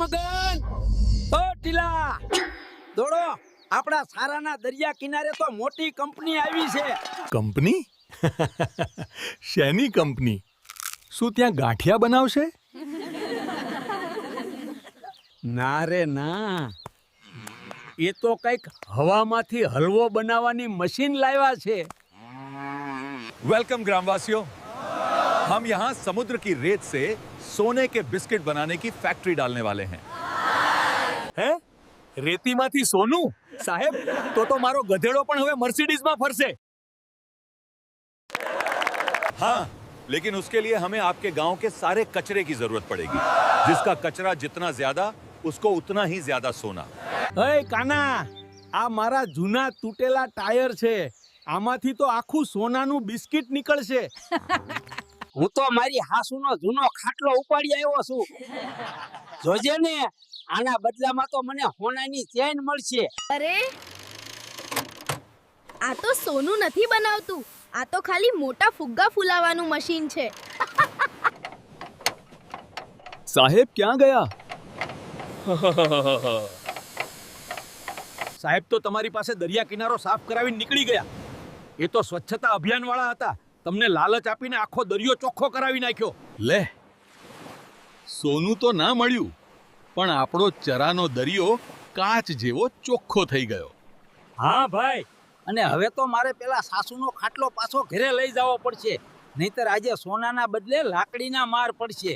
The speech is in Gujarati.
મગન ઓ ટીલા દોડો આપણા સારાના દરિયા કિનારે તો મોટી કંપની આવી છે કંપની? શેની કંપની? શું ત્યાં ગાંઠિયા બનાવશે? ના રે ના એ તો કઈક હવામાંથી હલવો બનાવવાની મશીન લાવ્યા છે वेलकम ग्रामवासियों, हम यहाँ समुद्र की रेत से सोने के बिस्किट बनाने की फैक्ट्री डालने वाले हैं। હે? રેતીમાંથી સોનું? સાહેબ, તો મારો ગધેડો પણ હવે મર્સિડીઝમાં ફરશે. हाँ, लेकिन उसके लिए हमें आपके गांव के सारे कचरे की जरूरत पड़ेगी, जिसका कचरा जितना ज्यादा उसको उतना ही ज्यादा सोना। હે કાના આ મારા જૂના તૂટેલા ટાયર છે આમાંથી તો આખું સોનાનું બિસ્કિટ નીકળશે હું તો મારી હાસુનો જૂનો ખાટલો ઉપાડી આવ્યો છું જોજે ને આના બદલામાં તો મને સોનાની ચેન મળશે અરે આ તો સોનું નથી બનાવતું આ તો ખાલી મોટા ફુગ્ગા ફૂલાવાનું મશીન છે સાહેબ ક્યાં ગયા? સાહેબ તો તમારી પાસે દરિયા કિનારો સાફ કરાવીને નીકળી ગયા એ તો સ્વચ્છતા અભિયાન વાળા હતા તમને લાલચ આપીને આખો દરિયો ચોખ્ખો કરાવી નાખ્યો લે, સોનું તો ના મળ્યું, પણ આપણો ચરાનો દરિયો કાચ જેવો ચોખ્ખો થઈ ગયો. હા ભાઈ અને હવે તો મારે પેલા સાસુનો ખાટલો પાછો ઘરે લઈ જવો પડશે નહીતર આજે સોનાના બદલે લાકડીના માર પડશે